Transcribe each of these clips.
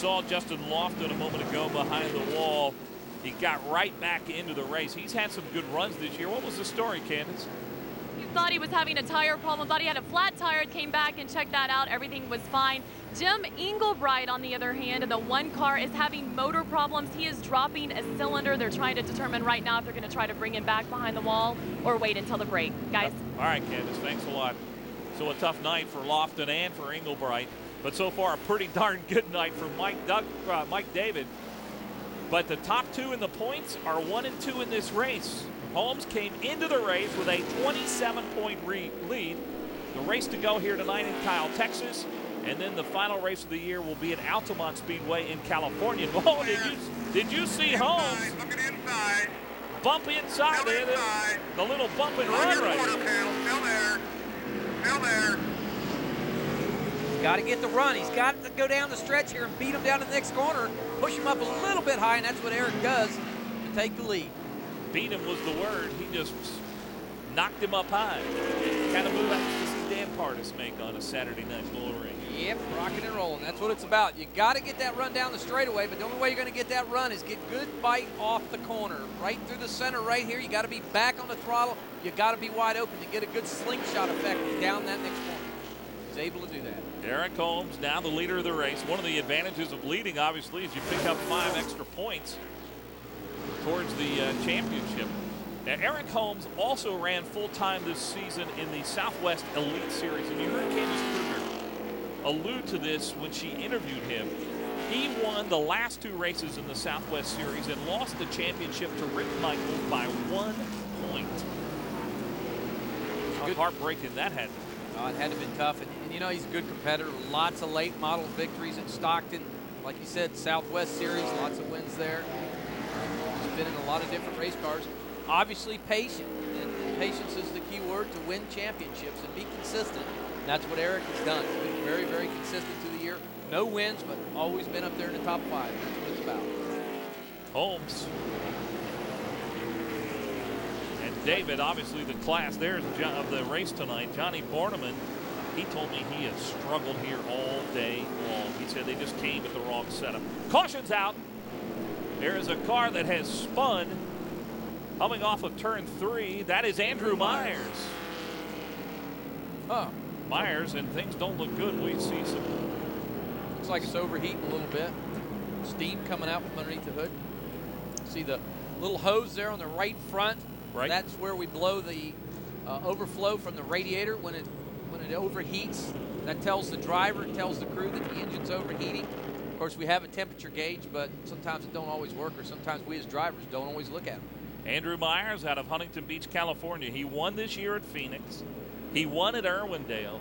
saw Justin Lofton a moment ago behind the wall. He got right back into the race. He's had some good runs this year. What was the story, Candace? He thought he was having a tire problem, thought he had a flat tire, came back and checked that out. Everything was fine. Jim Englebright, on the other hand, in the one car, is having motor problems. He is dropping a cylinder. They're trying to determine right now if they're going to try to bring him back behind the wall or wait until the break. Guys. All right, Candace, thanks a lot. So a tough night for Lofton and for Englebright, but so far a pretty darn good night for Mike David. But the top two in the points are 1 and 2 in this race. Holmes came into the race with a 27-point lead. The race to go here tonight in Kyle, Texas. And then the final race of the year will be at Altamont Speedway in California. Oh, did you see Holmes bump inside there? The little bump and run right there. Still there. Got to get the run. He's got to go down the stretch here and beat him down to the next corner. Push him up a little bit high, and that's what Eric does to take the lead. Beat him was the word. He just knocked him up high. Kind of move like to see Dan Partis make on a Saturday night little ring. Yep, rocking and rolling. That's what it's about. You got to get that run down the straightaway, but the only way you're going to get that run is get good bite off the corner. Right through the center right here. You got to be back on the throttle. You got to be wide open to get a good slingshot effect down that next corner. He's able to do that. Eric Holmes now the leader of the race. One of the advantages of leading, obviously, is you pick up 5 extra points towards the championship. Now, Eric Holmes also ran full-time this season in the Southwest Elite Series, and you heard Candace Kruger allude to this when she interviewed him. He won the last 2 races in the Southwest Series and lost the championship to Rick Michaels by 1 point. How heartbreaking that had to be. It had to be tough, and you know he's a good competitor. Lots of late model victories at Stockton. Like you said, Southwest Series, lots of wins there. He's been in a lot of different race cars. Obviously patient, and patience is the key word to win championships and be consistent. And that's what Eric has done. He's been very, very consistent through the year. No wins, but always been up there in the top 5. That's what it's about. Holmes and David, obviously the class there of the race tonight. Johnny Borneman, he told me he has struggled here all day long. He said they just came at the wrong setup. Caution's out. There is a car that has spun coming off of turn 3. That is Andrew Myers. Myers, and things don't look good. We see some. Looks like it's overheating a little bit. Steam coming out from underneath the hood. See the little hose there on the right front. Right. That's where we blow the overflow from the radiator when it overheats. That tells the driver, it tells the crew that the engine's overheating. Of course, we have a temperature gauge, but sometimes it don't always work, or sometimes we as drivers don't always look at them. Andrew Myers out of Huntington Beach, California. He won this year at Phoenix. He won at Irwindale.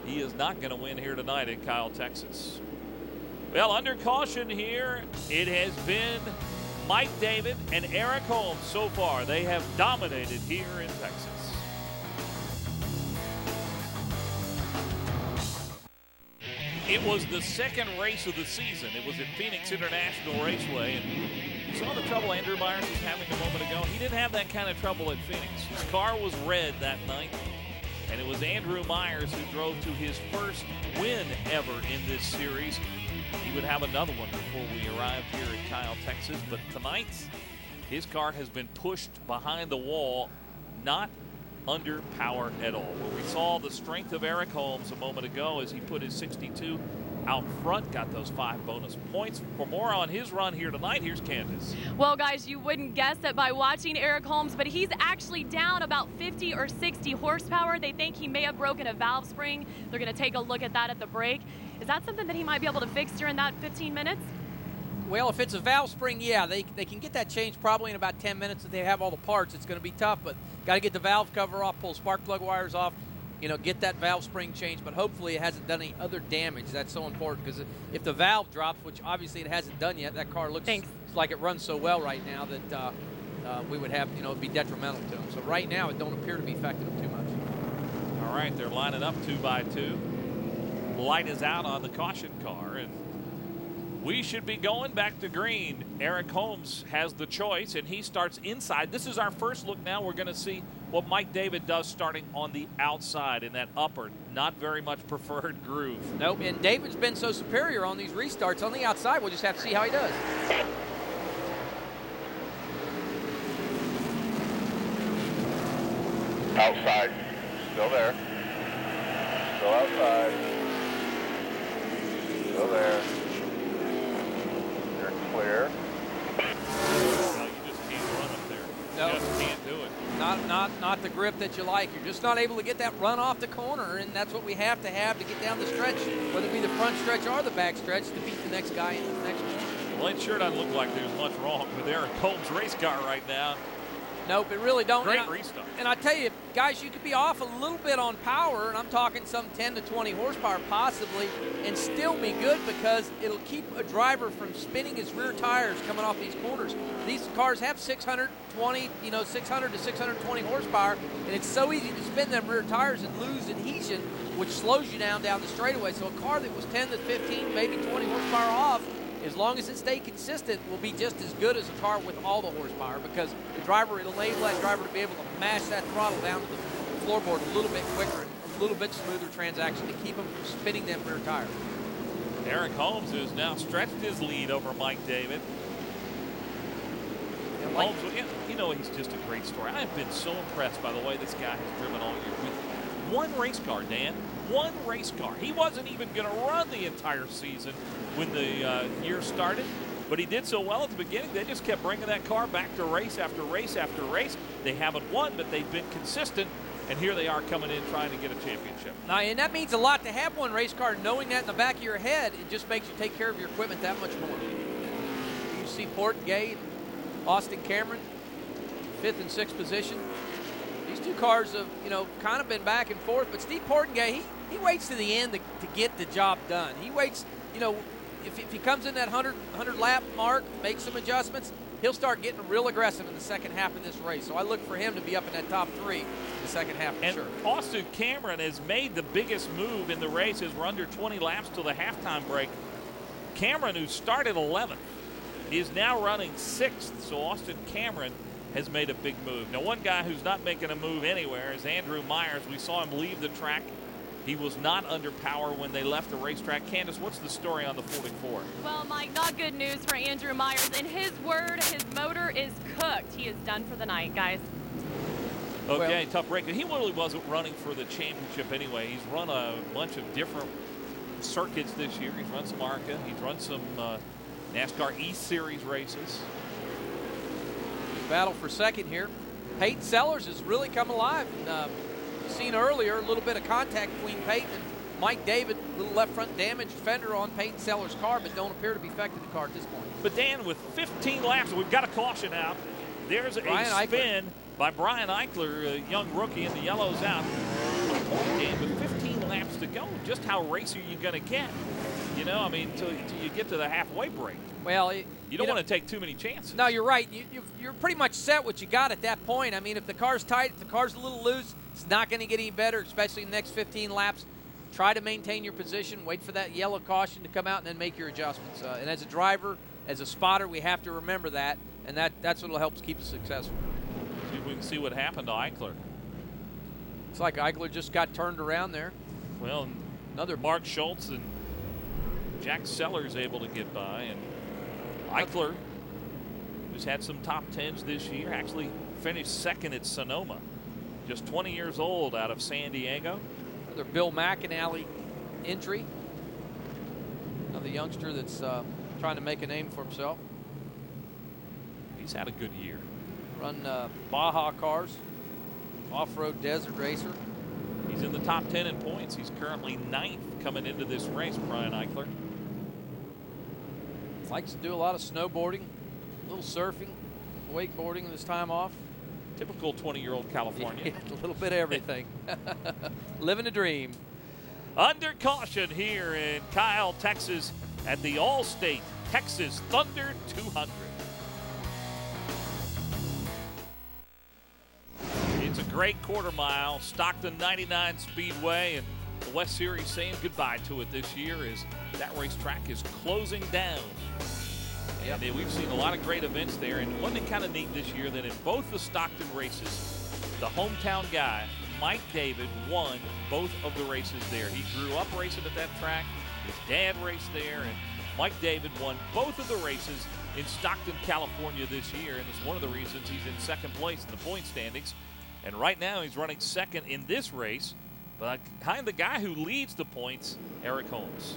He is not going to win here tonight in Kyle, Texas. Well, under caution here, it has been Mike David and Eric Holmes so far. They have dominated here in Texas. It was the second race of the season. It was at Phoenix International Raceway, and you saw the trouble Andrew Myers was having a moment ago. He didn't have that kind of trouble at Phoenix. His car was red that night, and it was Andrew Myers who drove to his first win ever in this series. He would have another one before we arrived here at Kyle, Texas, but tonight his car has been pushed behind the wall, not under power at all. Where we saw the strength of Eric Holmes a moment ago as he put his 62 out front, got those 5 bonus points. For more on his run here tonight, here's Candace. Well, guys, you wouldn't guess it by watching Eric Holmes, but he's actually down about 50 or 60 horsepower. They think he may have broken a valve spring. They're going to take a look at that at the break. Is that something that he might be able to fix during that 15 minutes? Well, if it's a valve spring, yeah, they can get that changed probably in about 10 minutes. If they have all the parts, it's going to be tough, but got to get the valve cover off, pull spark plug wires off, you know, get that valve spring changed, but hopefully it hasn't done any other damage. That's so important, because if the valve drops, which obviously it hasn't done yet, that car looks like it runs so well right now that we would have, you know, it'd be detrimental to them. So right now it don't appear to be affecting them too much. All right, they're lining up 2 by 2. Light is out on the caution car, and We should be going back to green. Eric Holmes has the choice, and he starts inside. This is our first look now. We're going to see what Mike David does starting on the outside in that upper, not very much preferred groove. Nope, and David's been so superior on these restarts on the outside. We'll just have to see how he does. Outside, still there. Still outside. Still there. You're clear. Well, you just can't run up there. No. You just can't do it. Not the grip that you like. You're just not able to get that run off the corner, and that's what we have to get down the stretch, whether it be the front stretch or the back stretch, to beat the next guy in the next one. Well, it sure doesn't look like there's much wrong with Eric Holmes' race car right now. Nope, it really don't. Great restart. And I tell you, guys, you could be off a little bit on power, and I'm talking some 10 to 20 horsepower possibly, and still be good because it'll keep a driver from spinning his rear tires coming off these corners. These cars have 620, 600 to 620 horsepower, and it's so easy to spin them rear tires and lose adhesion, which slows you down the straightaway. So a car that was 10 to 15, maybe 20 horsepower off, as long as it stays consistent, will be just as good as a car with all the horsepower, because it'll enable that driver to be able to mash that throttle down to the floorboard a little bit quicker and a little bit smoother transaction to keep them from spinning them rear tires. Eric Holmes has now stretched his lead over Mike David. And Holmes, he's just a great story. I have been so impressed by the way this guy has driven all year. With one race car, Dan, one race car. He wasn't even going to run the entire season when the year started, but he did so well at the beginning. They just kept bringing that car back to race after race after race. They haven't won, but they've been consistent, and here they are coming in trying to get a championship. Now, and that means a lot to have one race car. Knowing that in the back of your head, it just makes you take care of your equipment that much more. You see Portgay and Austin Cameron, 5th and 6th position. These two cars have, kind of been back and forth, but Steve Portgay, he waits to the end to get the job done. He waits, if he comes in that 100 lap mark, makes some adjustments, he'll start getting real aggressive in the second half of this race. So I look for him to be up in that top 3 in the second half for sure. Austin Cameron has made the biggest move in the race as we're under 20 laps till the halftime break. Cameron, who started 11th, is now running 6th. So Austin Cameron has made a big move. Now, one guy who's not making a move anywhere is Andrew Myers. We saw him leave the track. He was not under power when they left the racetrack. Candace, what's the story on the 44? Well, Mike, not good news for Andrew Myers. In his word, his motor is cooked. He is done for the night, guys. Okay, tough break. He really wasn't running for the championship anyway. He's run a bunch of different circuits this year. He's run some ARCA. He's run some NASCAR East Series races. Battle for second here. Peyton Sellers has really come alive. And, seen earlier a little bit of contact between Peyton and Mike David. A little left front damaged fender on Peyton Sellers' car, but don't appear to be affecting the car at this point. But Dan, with 15 laps, we've got a caution out. There's a spin by Brian Eichler, a young rookie, and the yellow's out. Dan, with 15 laps to go, just how racy are you going to get? Until you get to the halfway break. Well, you don't want to take too many chances. No, you're right. You're pretty much set what you got at that point. I mean, if the car's tight, if the car's a little loose, it's not going to get any better, especially in the next 15 laps. Try to maintain your position, wait for that yellow caution to come out, and then make your adjustments. And as a driver, as a spotter, we have to remember that, and that's what will help us keep us successful. See if we can see what happened to Eichler. It's like Eichler just got turned around there. Well, another Mark Schultz and Jack Sellers able to get by, and Eichler, who's had some top 10s this year, actually finished second at Sonoma. Just 20 years old out of San Diego. Another Bill McAnally entry. Another youngster that's trying to make a name for himself. He's had a good year. Run Baja cars, off-road desert racer. He's in the top 10 in points. He's currently 9th coming into this race, Brian Eichler. Likes to do a lot of snowboarding, a little surfing, wakeboarding in his time off. Typical 20-year-old California. Yeah, a little bit of everything. Living a dream. Under caution here in Kyle, Texas at the Allstate Texas Thunder 200. It's a great quarter mile, Stockton 99 Speedway, and the West Series saying goodbye to it this year as that racetrack is closing down. And we've seen a lot of great events there. And one thing kind of neat this year that in both the Stockton races, the hometown guy, Mike David, won both of the races there. He grew up racing at that track. His dad raced there, and Mike David won both of the races in Stockton, California this year, and it's one of the reasons he's in second place in the point standings. And right now he's running second in this race behind the guy who leads the points, Eric Holmes.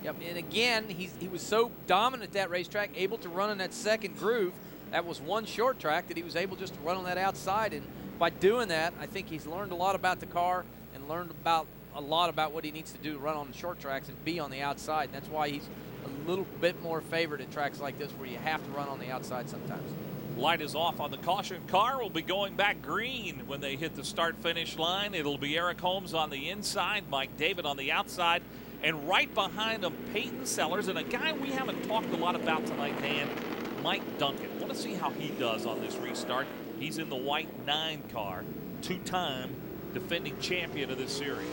Yep, and again, he was so dominant at that racetrack, able to run in that second groove. That was one short track that he was able just to run on that outside, and by doing that, I think he's learned a lot about the car and learned a lot about what he needs to do to run on the short tracks and be on the outside. And that's why he's a little bit more favored at tracks like this where you have to run on the outside sometimes. Light is off on the caution car. Will be going back green when they hit the start-finish line. It'll be Eric Holmes on the inside, Mike David on the outside, and right behind him, Peyton Sellers, and a guy we haven't talked a lot about tonight, Dan, Mike Duncan. Want to see how he does on this restart. He's in the white 9 car, two-time defending champion of this series.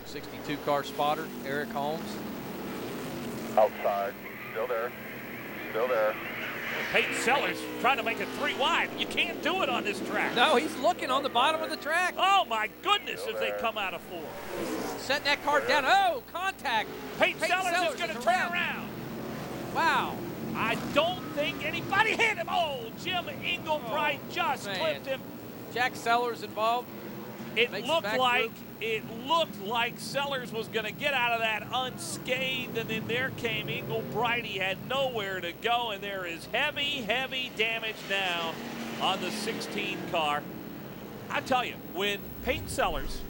62 car spotter, Eric Holmes. Outside, still there, still there. Peyton Sellers trying to make it 3 wide. You can't do it on this track. No, he's looking on the bottom of the track. Oh, my goodness, as they come out of 4. Setting that car down. Oh, contact. Peyton Sellers is going to turn around. Wow. I don't think anybody hit him. Oh, Jim Englebright just clipped him. Jack Sellers involved. It looked like Sellers was going to get out of that unscathed, and then there came Englebright. He had nowhere to go, and there is heavy, heavy damage now on the 16 car. I tell you, when Peyton Sellers,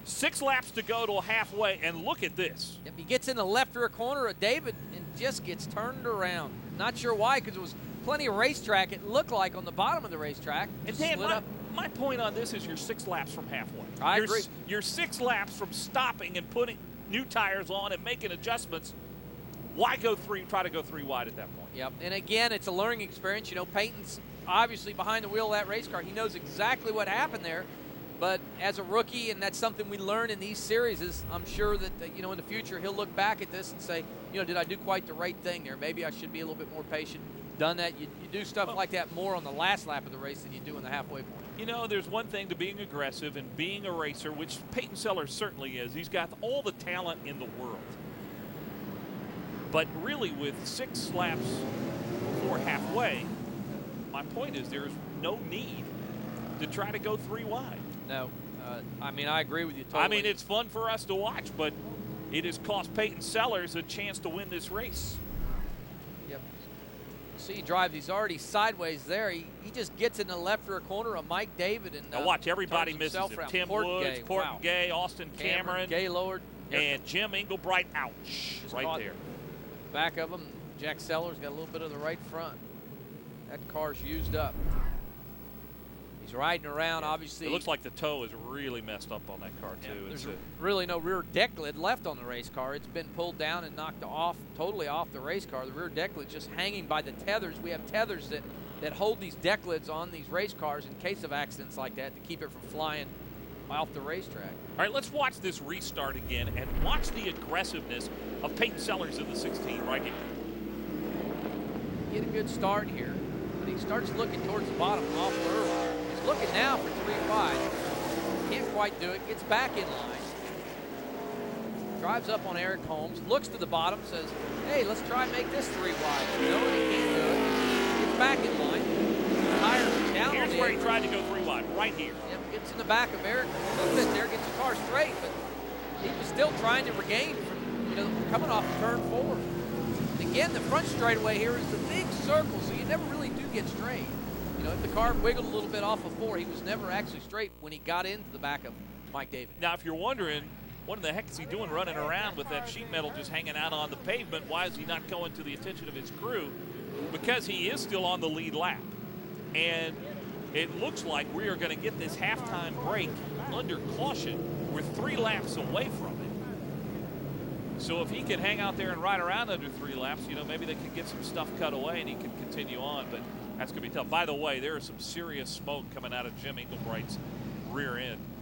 6 laps to go to halfway, and look at this. Yep, he gets in the left rear corner of David and just gets turned around. Not sure why, because it was plenty of racetrack, it looked like, on the bottom of the racetrack. And Dan, my point on this is you're 6 laps from halfway. I agree. You're 6 laps from stopping and putting new tires on and making adjustments. Why try to go 3 wide at that point? Yep, and again, it's a learning experience. You know, Peyton's obviously behind the wheel of that race car. He knows exactly what happened there. But as a rookie, and that's something we learn in these series, is I'm sure that, in the future he'll look back at this and say, did I do quite the right thing there? Maybe I should be a little bit more patient. Done that. You do stuff like that more on the last lap of the race than you do in the halfway point. There's one thing to being aggressive and being a racer, which Peyton Sellers certainly is. He's got all the talent in the world. But really, with 6 laps before halfway, my point is there's no need to try to go 3 wide. No. I agree with you totally. I mean, it's fun for us to watch, but it has cost Peyton Sellers a chance to win this race. Yep. See, he drives. He's already sideways there. He just gets in the left rear corner of Mike David. And now watch, everybody misses it. Tim Woods, Porton Gay, Austin Cameron, Gaylord, and Jim Englebright. Ouch. Right there. Back of him, Jack Sellers got a little bit of the right front. That car's used up. He's riding around, obviously. It looks like the toe is really messed up on that car, too. Yeah, there's really no rear deck lid left on the race car. It's been pulled down and knocked totally off the race car. The rear deck lid's just hanging by the tethers. We have tethers that hold these deck lids on these race cars in case of accidents like that to keep it from flying off the racetrack. All right, let's watch this restart again and watch the aggressiveness of Peyton Sellers in the 16 right here. Get a good start here, but he starts looking towards the bottom awful early. Looking now for 3 wide. Can't quite do it. Gets back in line. Drives up on Eric Holmes. Looks to the bottom. Says, hey, let's try and make this 3 wide. No, he can't do it. Gets back in line. Tires down. Here's where he tried to go 3 wide. Right here. Yep. Gets in the back of Eric. A little bit there. Gets the car straight. But he was still trying to regain from, coming off turn 4. Again, the front straightaway here is the big circle, so you never really do get straight. If the car wiggled a little bit off of 4, he was never actually straight when he got into the back of Mike David. Now, if you're wondering, what in the heck is he doing running around with that sheet metal just hanging out on the pavement? Why is he not going to the attention of his crew? Because he is still on the lead lap. And it looks like we are going to get this halftime break under caution. We're 3 laps away from it. So if he can hang out there and ride around under 3 laps, maybe they can get some stuff cut away and he can continue on. But that's going to be tough. By the way, there is some serious smoke coming out of Jim Englebright's rear end.